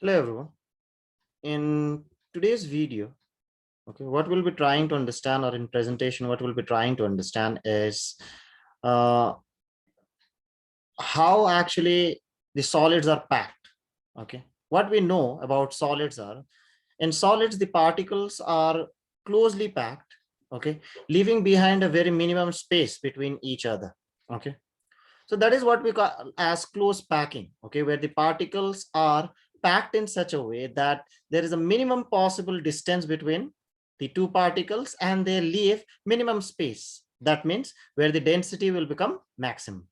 Hello everyone. In today's video, what we'll be trying to understand, or in presentation, what we'll be trying to understand is uh, how actually the solids are packed. What we know about solids are, in solids, the particles are closely packed, leaving behind a very minimum space between each other. So that is what we call as close packing, where the particles are packed in such a way that there is a minimum possible distance between the two particles and they leave minimum space. That means where the density will become maximum.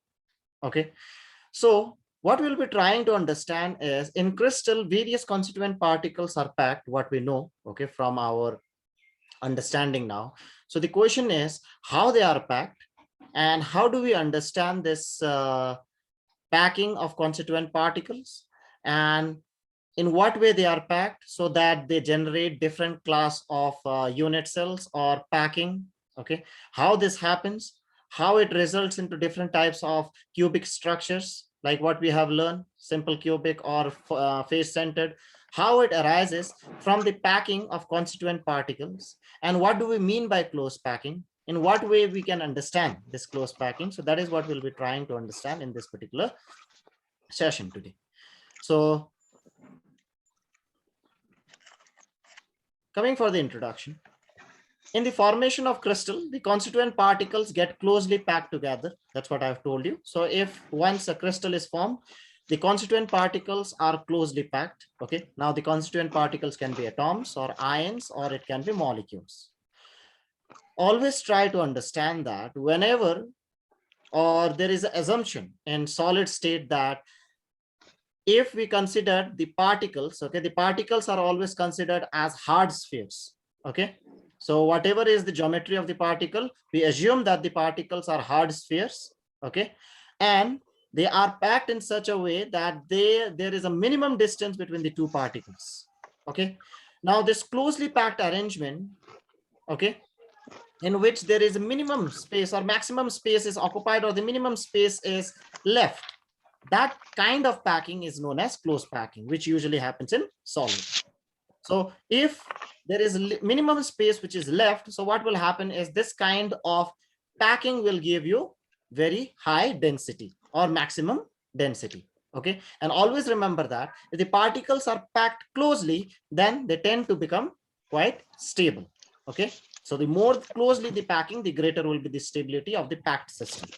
So what we'll be trying to understand is in crystal, various constituent particles are packed, what we know, from our understanding now. So the question is how they are packed and how do we understand this packing of constituent particles, and in what way they are packed so that they generate different class of unit cells or packing. How this happens, how it results into different types of cubic structures like what we have learned, simple cubic or face centered, how it arises from the packing of constituent particles, and what do we mean by close packing, in what way we can understand this close packing. So that is what we'll be trying to understand in this particular session today. So coming for the introduction, in the formation of crystal, the constituent particles get closely packed together. That's what I've told you. So if once a crystal is formed, the constituent particles are closely packed. Now the constituent particles can be atoms or ions, or it can be molecules. Always try to understand that whenever or there is an assumption in solid state that if we consider the particles, the particles are always considered as hard spheres. So whatever is the geometry of the particle, we assume that the particles are hard spheres. And they are packed in such a way that there is a minimum distance between the two particles. Now this closely packed arrangement, in which there is a minimum space or maximum space is occupied or the minimum space is left, that kind of packing is known as close packing, which usually happens in solid. So if there is minimum space which is left, so what will happen is this kind of packing will give you very high density or maximum density. And always remember that if the particles are packed closely, then they tend to become quite stable. So the more closely the packing, the greater will be the stability of the packed system.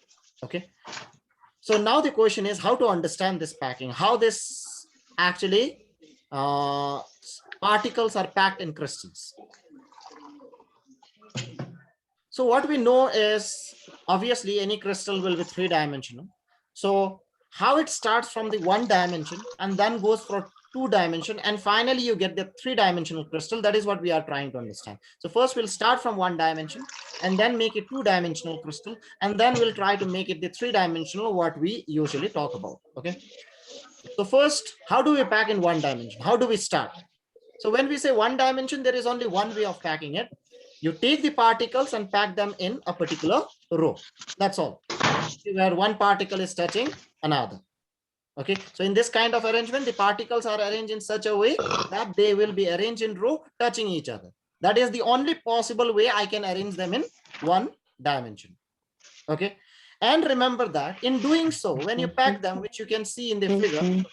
So now the question is how to understand this packing, how this actually particles are packed in crystals. So what we know is obviously any crystal will be three-dimensional. So how it starts from the one dimension and then goes for two dimension, and finally you get the three-dimensional crystal. That is what we are trying to understand. So first we'll start from one dimension and then make it two-dimensional crystal, and then we'll try to make it the three-dimensional, what we usually talk about. So first, how do we pack in one dimension? How do we start? So when we say one dimension, there is only one way of packing it. You take the particles and pack them in a particular row. That's all. Where one particle is touching another. So in this kind of arrangement, the particles are arranged in such a way that they will be arranged in row touching each other. That is the only possible way I can arrange them in one dimension. And remember that in doing so, when you pack them, which you can see in the figure, in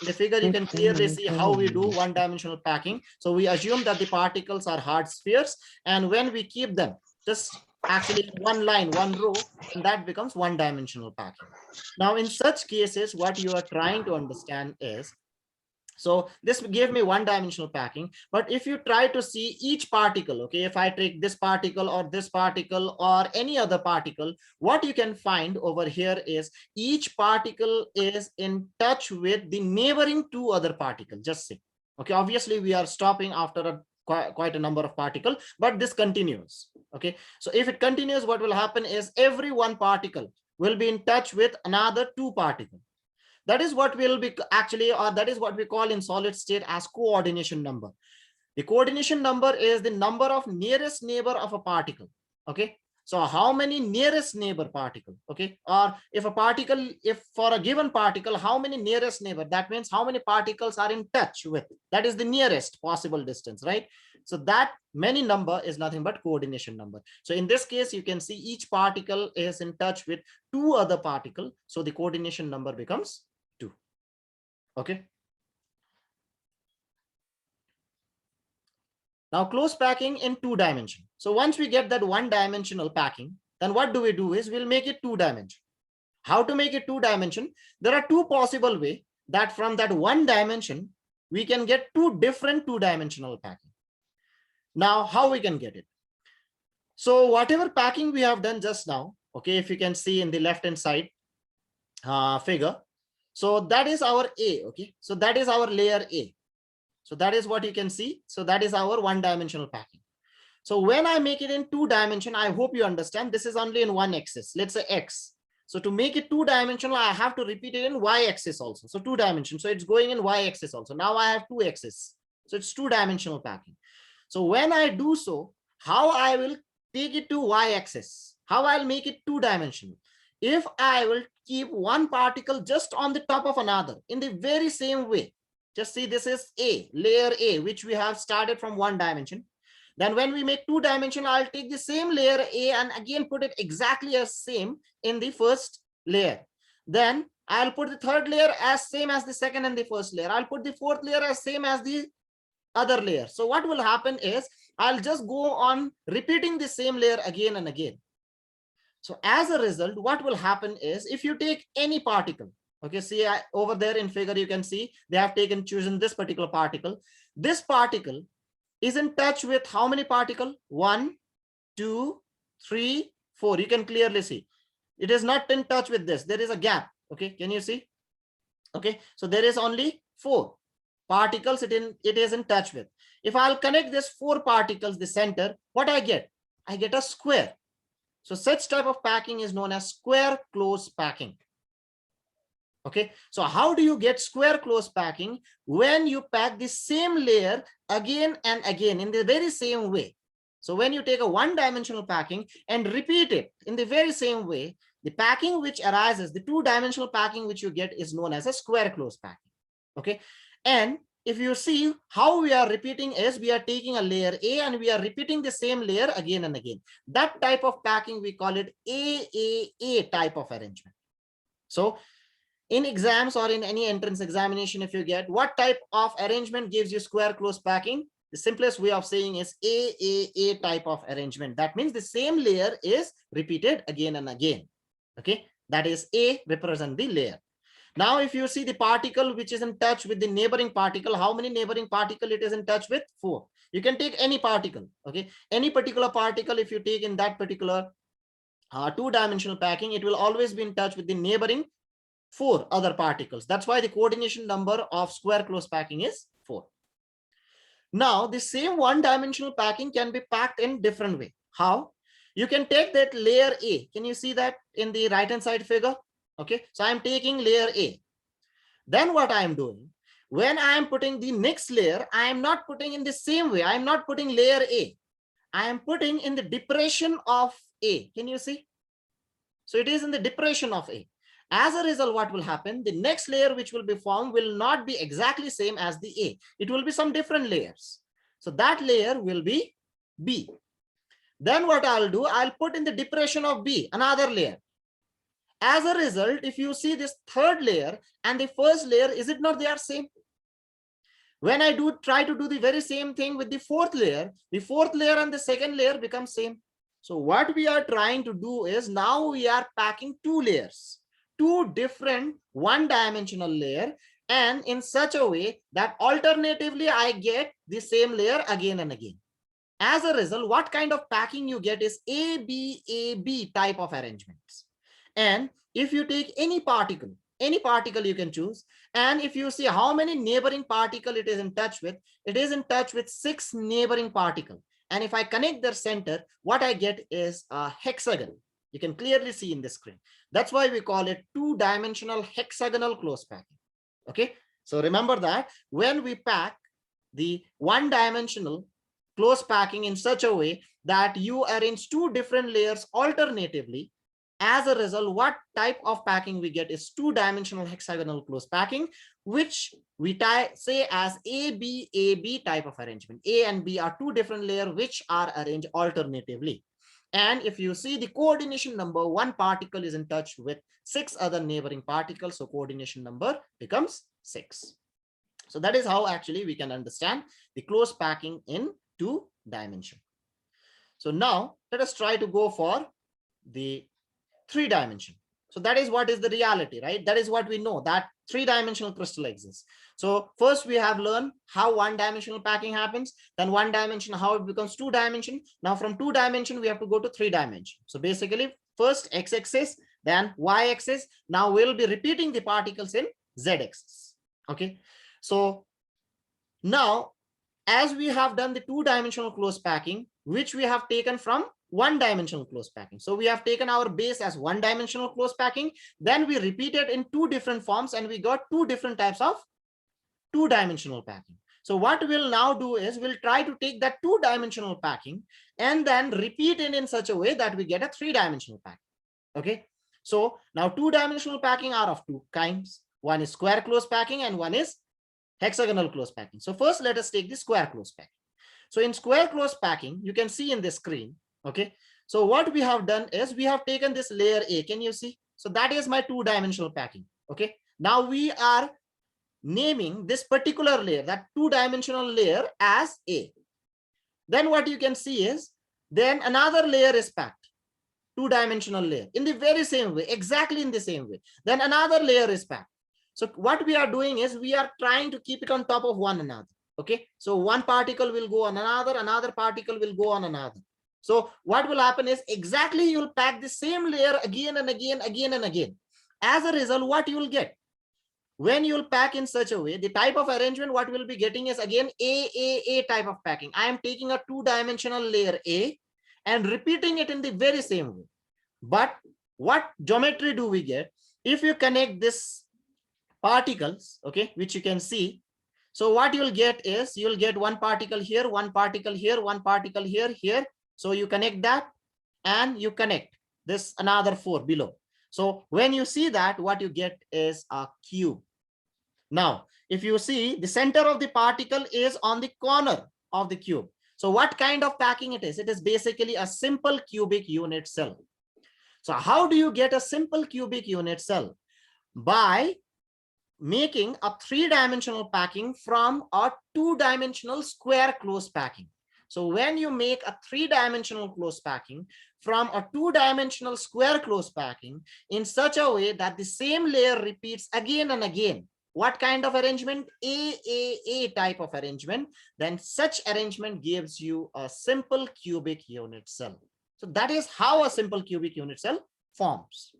the figure you can clearly see how we do one-dimensional packing. So we assume that the particles are hard spheres, and when we keep them just actually one line, one row, and that becomes one-dimensional packing. Now in such cases, what you are trying to understand is, so this gave me one-dimensional packing, but if you try to see each particle, if I take this particle or any other particle, what you can find over here is each particle is in touch with the neighboring two other particles. Just see. Obviously we are stopping after quite a number of particles, but this continues. So if it continues, what will happen is every one particle will be in touch with another two particles. That is what will be actually, or that is what we call in solid state as coordination number. The coordination number is the number of nearest neighbor of a particle. So how many nearest neighbor particle, okay? Or if a particle, if for a given particle, how many nearest neighbor, that means how many particles are in touch with, that is the nearest possible distance, right? So that many number is nothing but coordination number. So in this case, you can see each particle is in touch with two other particles. So the coordination number becomes 2, okay? Now close packing in 2 dimension. So once we get that 1 dimensional packing, then what do we do is we'll make it 2 dimension. How to make it 2 dimension? There are 2 possible ways that from that 1 dimension, we can get 2 different 2 dimensional packing. Now, how we can get it? So whatever packing we have done just now, okay, if you can see in the left hand side figure, so that is our A, okay? So that is our layer A. So that is what you can see. So that is our 1 dimensional packing. So when I make it in 2 dimension, I hope you understand this is only in 1 axis. Let's say X. So to make it 2 dimensional, I have to repeat it in Y axis also. So 2 dimension. So it's going in Y axis also. Now I have 2 axis. So it's 2 dimensional packing. So when I do so, how I will take it to Y axis? How I'll make it 2 dimensional? If I will keep one particle just on the top of another in the very same way. Just see, this is A, layer A, which we have started from 1 dimension. Then when we make 2 dimension, I'll take the same layer A and again put it exactly as same in the first layer. Then I'll put the third layer as same as the second and the first layer. I'll put the fourth layer as same as the other layer. So what will happen is I'll just go on repeating the same layer again and again. So as a result, what will happen is if you take any particle, okay, see over there in figure, you can see they have chosen this particular particle. This particle is in touch with how many particles? 1, 2, 3, 4. You can clearly see it is not in touch with this. There is a gap. Okay, can you see? Okay, so there is only 4 particles it is in touch with. If I'll connect this 4 particles, the center, what I get? I get a square. So such type of packing is known as square close packing. Okay, so how do you get square close packing? When you pack the same layer again and again in the very same way. So when you take a 1-dimensional packing and repeat it in the very same way, the packing which arises, the 2-dimensional packing which you get is known as a square close packing. Okay, and if you see how we are repeating is we are taking a layer A and we are repeating the same layer again and again. That type of packing, we call it AAA type of arrangement. So in exams or in any entrance examination, if you get what type of arrangement gives you square close packing, the simplest way of saying is AAA type of arrangement. That means the same layer is repeated again and again. Okay, that is A represent the layer. Now, if you see the particle which is in touch with the neighboring particle, how many neighboring particle it is in touch with? 4. You can take any particle. Okay, any particular particle, if you take in that particular 2-dimensional packing, it will always be in touch with the neighboring 4 other particles. That's why the coordination number of square close packing is 4. Now, the same 1-dimensional packing can be packed in different way. How? You can take that layer A. Can you see that in the right hand side figure? Okay, so I'm taking layer A. Then what I am doing, when I am putting the next layer, I am not putting in the same way. I am not putting layer A. I am putting in the depression of A. Can you see? So it is in the depression of A. As a result, what will happen? The next layer which will be formed will not be exactly same as the A. It will be some different layers. So that layer will be B. Then what I'll do, I'll put in the depression of B, another layer. As a result, if you see this third layer and the first layer, is it not they are same? When I try to do the very same thing with the fourth layer and the second layer become same. So what we are trying to do is now we are packing 2 layers, 2 different 1-dimensional layer, and in such a way that alternatively I get the same layer again and again. As a result, what kind of packing you get is AB type of arrangements. And if you take any particle you can choose, and if you see how many neighboring particle it is in touch with, it is in touch with 6 neighboring particle. And if I connect their center, what I get is a hexagon. You can clearly see in the screen. That's why we call it 2-dimensional hexagonal close packing. Okay, so remember that when we pack the 1-dimensional close packing in such a way that you arrange two different layers alternatively. As a result, what type of packing we get is two-dimensional hexagonal close packing, which we say as AB type of arrangement. A and B are two different layers which are arranged alternatively. And if you see the coordination number, one particle is in touch with 6 other neighboring particles, so coordination number becomes 6. So that is how actually we can understand the close packing in 2 dimension. So now let us try to go for the 3 dimension. So that is what is the reality, right? That is what we know, that 3-dimensional crystal exists. So first we have learned how 1-dimensional packing happens, then 1 dimension, how it becomes 2 dimension. Now from 2 dimension, we have to go to 3 dimension. So basically first x-axis, then y-axis. Now we'll be repeating the particles in z-axis. Okay. So now as we have done the 2-dimensional close packing, which we have taken from 1-dimensional close packing. So we have taken our base as 1-dimensional close packing, then we repeated in 2 different forms and we got 2 different types of 2-dimensional packing. So what we'll now do is we'll try to take that 2-dimensional packing and then repeat it in such a way that we get a 3-dimensional packing. Okay. So now 2-dimensional packing are of 2 kinds. One is square close packing and one is hexagonal close packing. So first let us take the square close packing. So in square close packing, you can see in the screen. Okay. So what we have done is we have taken this layer A. Can you see? So that is my 2-dimensional packing. Okay. Now we are naming this particular layer, that 2-dimensional layer, as A. Then what you can see is then another layer is packed, 2-dimensional layer, in the very same way, exactly in the same way. Then another layer is packed. So what we are doing is we are trying to keep it on top of one another. Okay. So one particle will go on another particle will go on another. So what will happen is exactly you'll pack the same layer again and again and again. As a result, what you will get when you'll pack in such a way, the type of arrangement what we'll be getting is again A type of packing. I am taking a 2-dimensional layer A and repeating it in the very same way. But what geometry do we get? If you connect this particles, okay, which you can see. So what you'll get is you'll get one particle here, one particle here, one particle here, here. So you connect that and you connect this another 4 below. So when you see that, what you get is a cube. Now, if you see, the center of the particle is on the corner of the cube. So what kind of packing it is? It is basically a simple cubic unit cell. So how do you get a simple cubic unit cell? By making a 3-dimensional packing from a 2-dimensional square close packing. So when you make a 3-dimensional close packing from a 2-dimensional square close packing in such a way that the same layer repeats again and again, what kind of arrangement? A type of arrangement. Then such arrangement gives you a simple cubic unit cell. So that is how a simple cubic unit cell forms.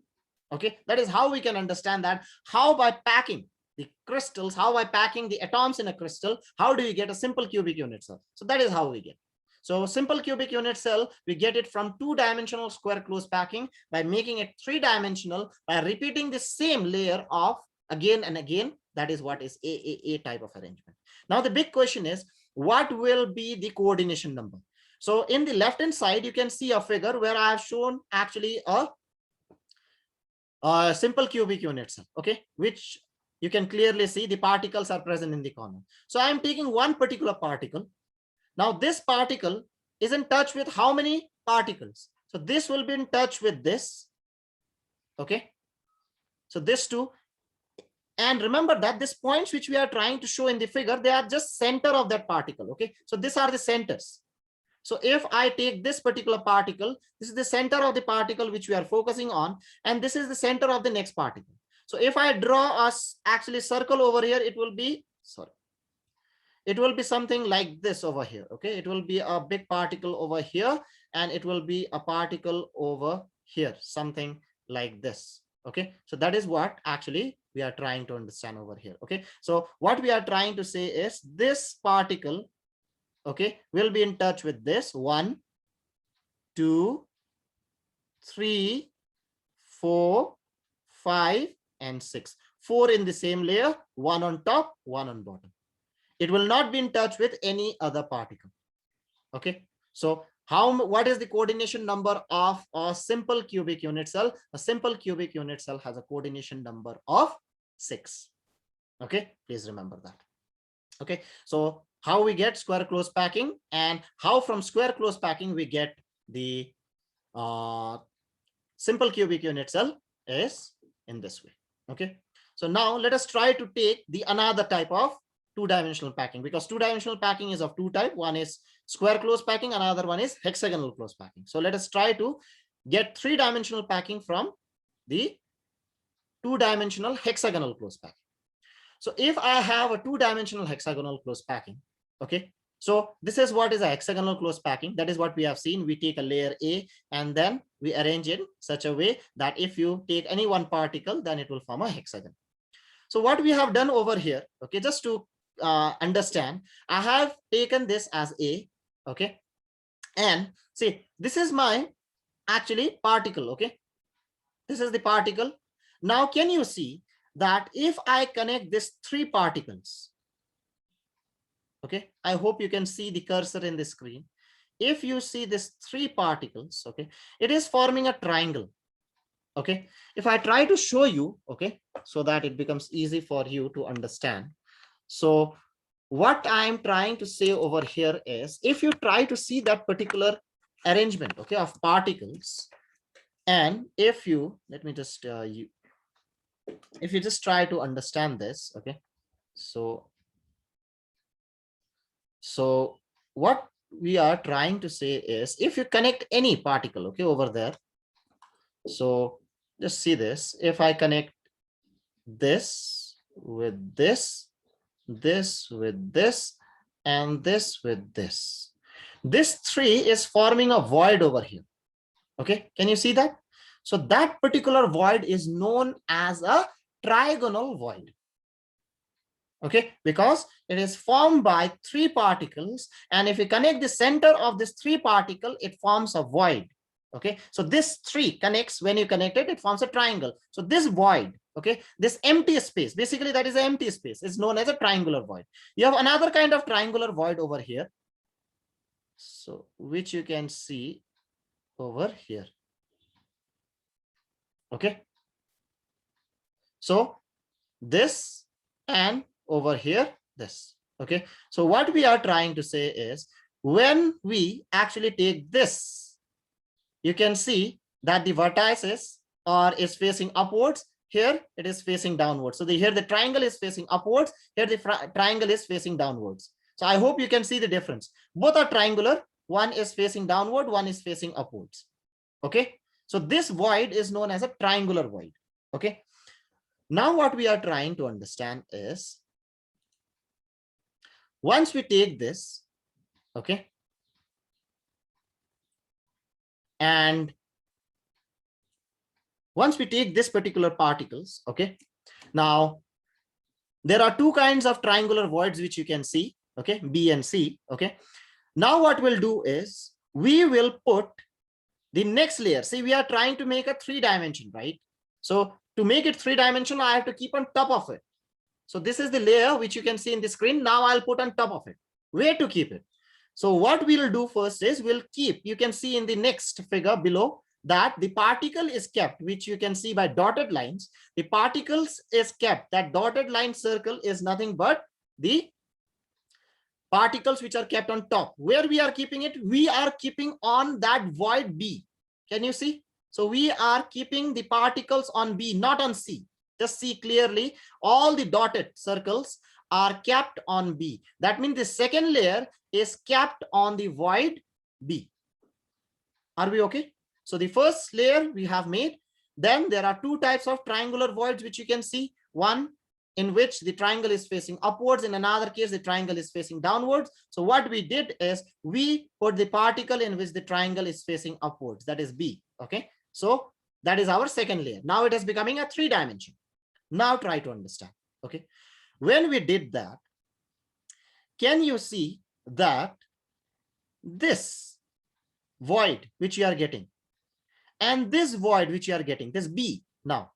Okay, that is how we can understand that, how by packing the crystals, how by packing the atoms in a crystal, how do you get a simple cubic unit cell? So that is how we get. So simple cubic unit cell, we get it from 2-dimensional square close packing by making it 3-dimensional by repeating the same layer of again and again. That is what is A type of arrangement. Now the big question is, what will be the coordination number? So in the left hand side, you can see a figure where I have shown actually a simple cubic unit cell, okay, which you can clearly see the particles are present in the corner. So I am taking one particular particle. Now this particle is in touch with how many particles? So this will be in touch with this, okay. So this two, and remember that these points which we are trying to show in the figure, they are just center of that particle, okay. So these are the centers. So if I take this particular particle, this is the center of the particle which we are focusing on, and this is the center of the next particle. So if I draw a actually circle over here, it will be, sorry, it will be something like this over here. Okay, it will be a big particle over here, and it will be a particle over here, something like this. Okay, so that is what actually we are trying to understand over here. Okay, so what we are trying to say is this particle, okay, will be in touch with this 1, 2, 3, 4, 5, and 6. 4 in the same layer, 1 on top, 1 on bottom. It will not be in touch with any other particle. Okay, so what is the coordination number of a simple cubic unit cell? A simple cubic unit cell has a coordination number of 6. Okay, please remember that. Okay, so how we get square close packing, and how from square close packing we get the simple cubic unit cell is in this way. Okay, so now let us try to take the another type of two-dimensional packing, because two-dimensional packing is of two types. One is square close packing, another one is hexagonal close packing. So let us try to get three-dimensional packing from the two-dimensional hexagonal close packing. So if I have a two-dimensional hexagonal close packing, okay, so this is what is a hexagonal close packing. That is what we have seen. We take a layer A and then we arrange it in such a way that if you take any one particle, then it will form a hexagon. So what we have done over here, okay, just to understand, I have taken this as A, okay, and see, this is my actually particle, okay, this is the particle. Now can you see that if I connect these three particles, okay, I hope you can see the cursor in the screen. If you see these three particles, okay, it is forming a triangle. Okay, if I try to show you, okay, so that it becomes easy for you to understand. So what I'm trying to say over here is, if you try to see that particular arrangement, okay, of particles, and if you, let me just if you just try to understand this, okay, so what we are trying to say is, if you connect any particle, okay, over there, so just see this, if I connect this with this with this, and this with this three is forming a void over here. Okay, can you see that? So that particular void is known as a trigonal void. Okay, because it is formed by three particles, and if you connect the center of this three particle, it forms a void. Okay, so this three connects, when you connect it, it forms a triangle. So this void, okay, this empty space, basically that is an empty space, is known as a triangular void. You have another kind of triangular void over here, so which you can see over here. Okay, so this, and over here this. Okay, so what we are trying to say is, when we actually take this, you can see that the vertices is facing upwards, here it is facing downwards. So here the triangle is facing upwards, here the triangle is facing downwards. So I hope you can see the difference. Both are triangular, one is facing downward, one is facing upwards. Okay, so this void is known as a triangular void. Okay, now what we are trying to understand is, once we take this, okay, and once we take this particular particles, okay, now there are two kinds of triangular voids which you can see, okay, B and C. Okay, now what we'll do is, we will put the next layer. See, we are trying to make a 3-dimension, right? So to make it 3-dimensional, I have to keep on top of it. So this is the layer which you can see in the screen. Now I'll put on top of it. Where to keep it? So what we'll do first is, we'll keep, you can see in the next figure below, that the particle is kept, which you can see by dotted lines. The particles is kept, that dotted line circle is nothing but the particles which are kept on top. Where we are keeping it? We are keeping on that void B. Can you see? So we are keeping the particles on B, not on C. Just see clearly, all the dotted circles are kept on B. That means the second layer is kept on the void B. Are we okay? So the first layer we have made. Then there are two types of triangular voids which you can see. One in which the triangle is facing upwards. In another case, the triangle is facing downwards. So what we did is, we put the particle in which the triangle is facing upwards, that is B. Okay, so that is our second layer. Now it is becoming a 3-dimension. Now try to understand. Okay, when we did that, can you see that this void which you are getting, and this void which you are getting, this B, now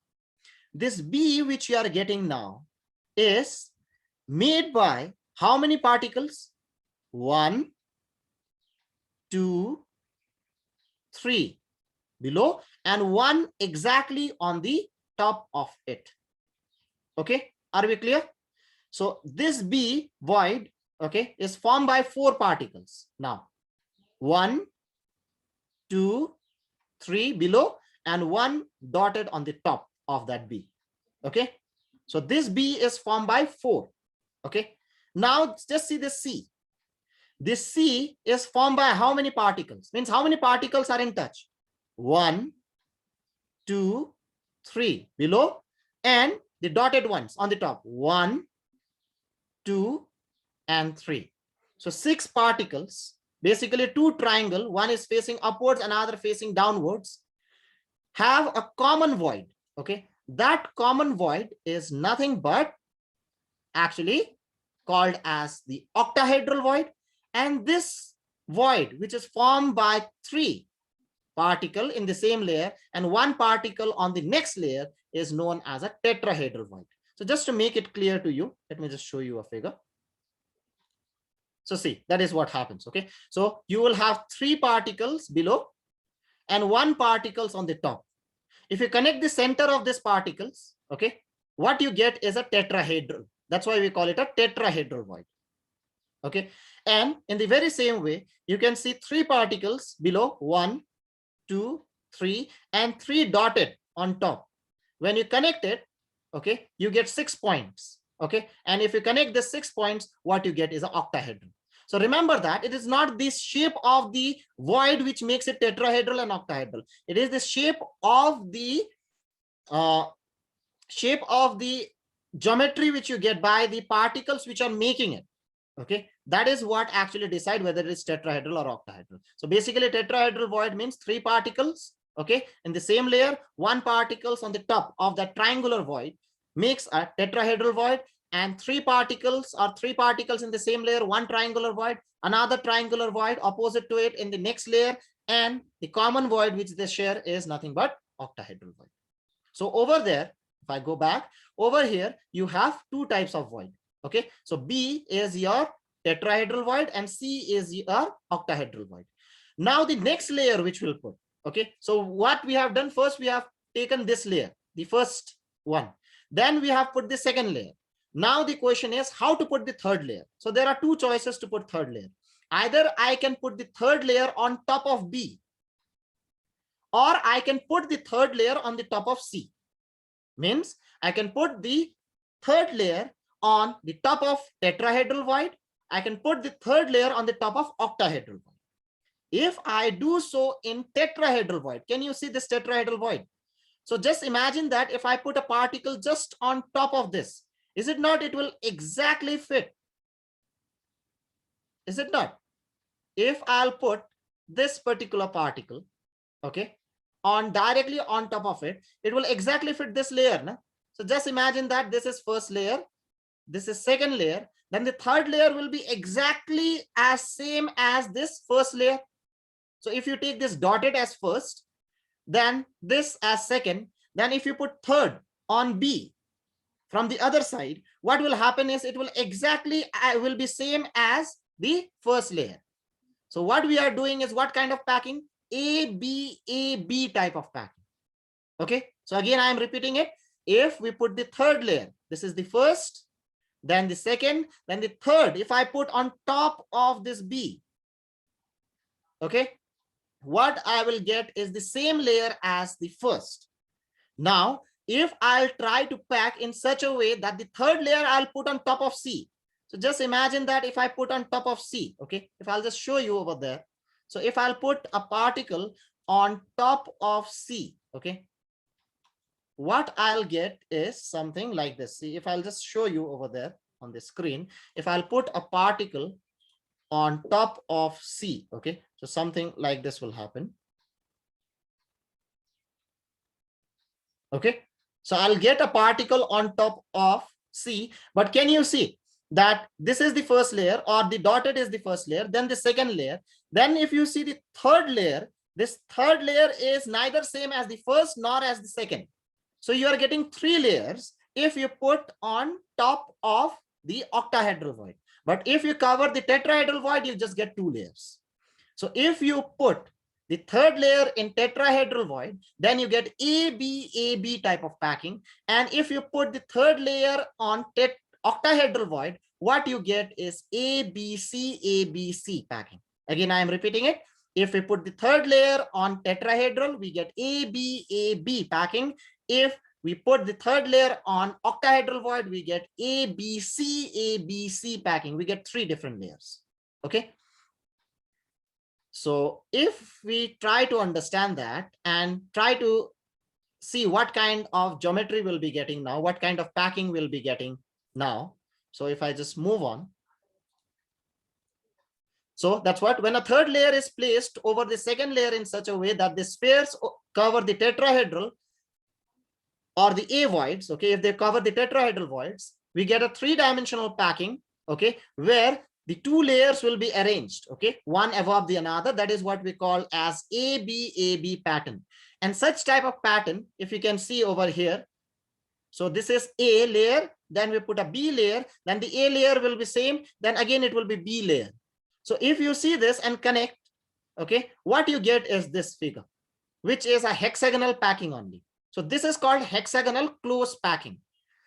this B which you are getting now is made by how many particles? 1, 2, 3 below, and 1 exactly on the top of it. Okay, are we clear? So this B void, okay, is formed by 4 particles. Now 1, 2, 3 below, and 1 dotted on the top of that B. Okay, so this B is formed by 4. Okay, now just see this C. This C is formed by how many particles? Means how many particles are in touch? 1, 2, 3 below, and the dotted ones on the top. 1, 2, and 3. So 6 particles, basically 2 triangle, one is facing upwards, another facing downwards, have a common void. Okay, that common void is nothing but actually called as the octahedral void, and this void, which is formed by 3 particle in the same layer and 1 particle on the next layer, is known as a tetrahedral void. So just to make it clear to you, let me just show you a figure. So see, that is what happens. Okay, so you will have 3 particles below and 1 particles on the top. If you connect the center of these particles, okay, what you get is a tetrahedral. That's why we call it a tetrahedral void. Okay, and in the very same way, you can see 3 particles below, 1, 2, 3, and 3 dotted on top. When you connect it, okay, you get 6 points. Okay, and if you connect the 6 points, what you get is an octahedral. So remember that it is not the shape of the void which makes it tetrahedral and octahedral. It is the shape of the geometry which you get by the particles which are making it. Okay, that is what actually decide whether it is tetrahedral or octahedral. So basically tetrahedral void means 3 particles, okay, in the same layer, 1 particles on the top of that triangular void makes a tetrahedral void, and 3 particles or 3 particles in the same layer, 1 triangular void, another triangular void opposite to it in the next layer, and the common void which they share is nothing but octahedral void. So over there, if I go back over here, you have 2 types of void. Okay, so B is your tetrahedral void and C is your octahedral void. Now the next layer which we'll put. Okay, so what we have done, first we have taken this layer, the first one, then we have put the second layer. Now the question is how to put the third layer. So there are 2 choices to put third layer. Either I can put the third layer on top of B, or I can put the third layer on the top of C. Means I can put the third layer on the top of tetrahedral void. I can put the third layer on the top of octahedral void. If I do so in tetrahedral void, can you see this tetrahedral void? So just imagine that if I put a particle just on top of this, is it not? It will exactly fit. Is it not? If I'll put this particular particle, okay, on directly on top of it, it will exactly fit this layer. Na? So just imagine that this is first layer, this is second layer, then the third layer will be exactly as same as this first layer. So if you take this dotted as first, then this as second, then if you put third on B from the other side, what will happen is it will exactly will be same as the first layer. So what we are doing is what kind of packing? A, B type of packing. Okay, so again I am repeating it. If we put the third layer, this is the first, then the second, then the third, if I put on top of this B, okay, what I will get is the same layer as the first. Now if I'll try to pack in such a way that the third layer I'll put on top of C. So just imagine that if I put on top of C, okay, if I'll just show you over there. So if I'll put a particle on top of C, okay, what I'll get is something like this. See, if I'll just show you over there on the screen, if I'll put a particle on top of C, okay, so something like this will happen. Okay, so I'll get a particle on top of C, but can you see that this is the first layer, or the dotted is the first layer, then the second layer. Then if you see the third layer, this third layer is neither same as the first nor as the second. So you are getting 3 layers if you put on top of the octahedral void. But if you cover the tetrahedral void, you just get 2 layers. So if you put the third layer in tetrahedral void, then you get AB type of packing. And if you put the third layer on octahedral void, what you get is ABC packing. Again, I am repeating it. If we put the third layer on tetrahedral, we get AB packing. If we put the third layer on octahedral void, we get ABC packing. We get 3 different layers. Okay. So if we try to understand that and try to see what kind of geometry we'll be getting now, what kind of packing we'll be getting now. So if I just move on. So that's what, when a third layer is placed over the second layer in such a way that the spheres cover the tetrahedral or the A voids, okay, if they cover the tetrahedral voids, we get a 3-dimensional packing, okay, where the 2 layers will be arranged, okay, one above the another. That is what we call as AB pattern. And such type of pattern, if you can see over here, so this is A layer, then we put a B layer, then the A layer will be same, then again it will be B layer. So if you see this and connect, okay, what you get is this figure, which is a hexagonal packing only. So this is called hexagonal close packing.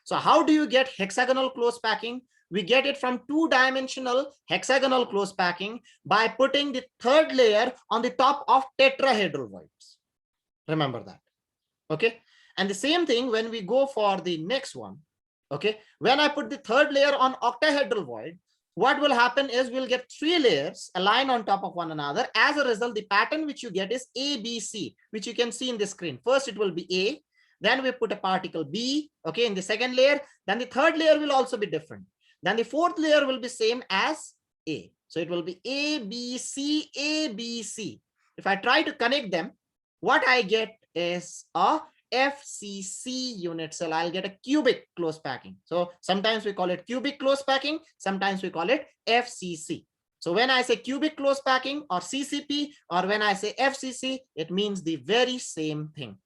So how do you get hexagonal close packing? We get it from 2-dimensional hexagonal close packing by putting the third layer on the top of tetrahedral voids. Remember that. Okay. And the same thing when we go for the next one. Okay. When I put the third layer on octahedral void, what will happen is we'll get 3 layers aligned on top of one another. As a result, the pattern which you get is ABC, which you can see in the screen. First, it will be A. Then we put a particle B, okay, in the second layer. Then the third layer will also be different. Then the fourth layer will be same as A. So it will be ABC. If I try to connect them, what I get is a FCC unit cell. I'll get a cubic close packing. So sometimes we call it cubic close packing. Sometimes we call it FCC. So when I say cubic close packing or CCP, or when I say FCC, it means the very same thing.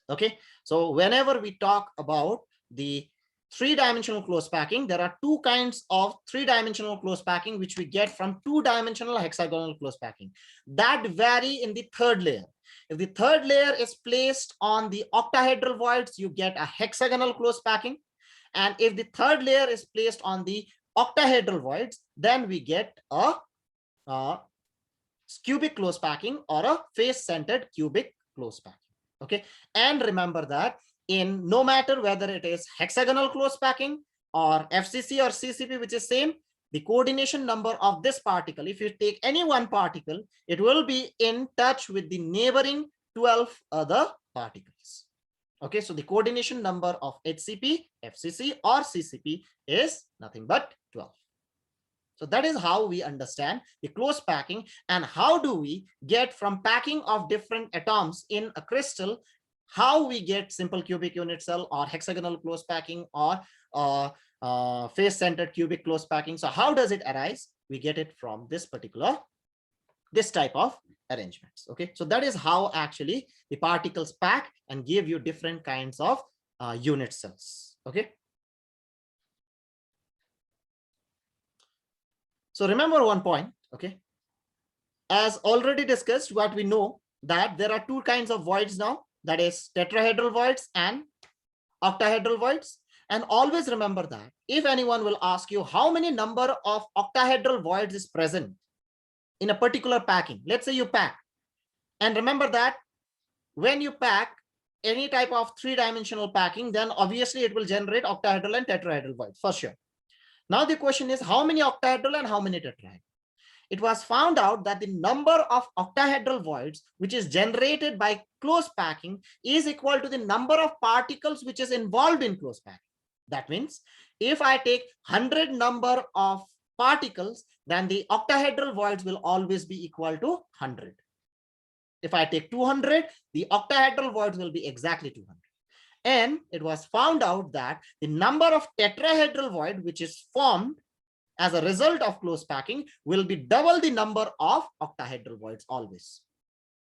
Okay. So whenever we talk about the 3-dimensional close packing, there are 2 kinds of 3-dimensional close packing which we get from 2-dimensional hexagonal close packing that vary in the third layer. If the third layer is placed on the octahedral voids, you get a hexagonal close packing. And if the third layer is placed on the octahedral voids, then we get a cubic close packing or a face-centered cubic close packing. Okay. And remember that in no matter whether it is hexagonal close packing or FCC or CCP, which is same, the coordination number of this particle, if you take any one particle, it will be in touch with the neighboring 12 other particles. Okay, so the coordination number of HCP, FCC, or CCP is nothing but 12. So that is how we understand the close packing, and how do we get from packing of different atoms in a crystal, how we get simple cubic unit cell or hexagonal close packing or face-centered cubic close packing. So how does it arise? We get it from this type of arrangements. Okay, so that is how actually the particles pack and give you different kinds of unit cells. Okay. So remember one point, okay, as already discussed, what we know that there are 2 kinds of voids now, that is tetrahedral voids and octahedral voids. And always remember that if anyone will ask you how many number of octahedral voids is present in a particular packing, let's say you pack, and remember that when you pack any type of 3-dimensional packing, then obviously it will generate octahedral and tetrahedral voids for sure. Now the question is how many octahedral and how many tetrahedral? It was found out that the number of octahedral voids which is generated by close packing is equal to the number of particles which is involved in close packing. That means if I take 100 number of particles, then the octahedral voids will always be equal to 100. If I take 200, the octahedral voids will be exactly 200. And it was found out that the number of tetrahedral void which is formed as a result of close packing will be double the number of octahedral voids always.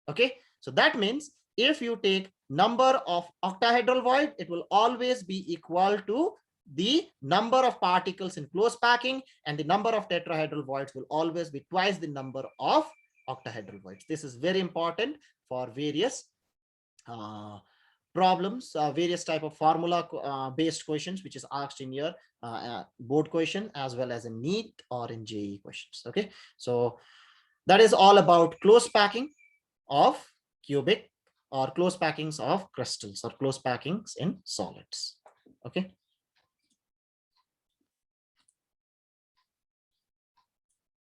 Okay, so that means if you take number of octahedral void, it will always be equal to the number of particles in close packing, and the number of tetrahedral voids will always be twice the number of octahedral voids. This is very important for various problems, various type of formula based questions, which is asked in your board question as well as in NEET or in JEE questions. Okay, so that is all about close packing of cubic or close packings of crystals or close packings in solids. Okay.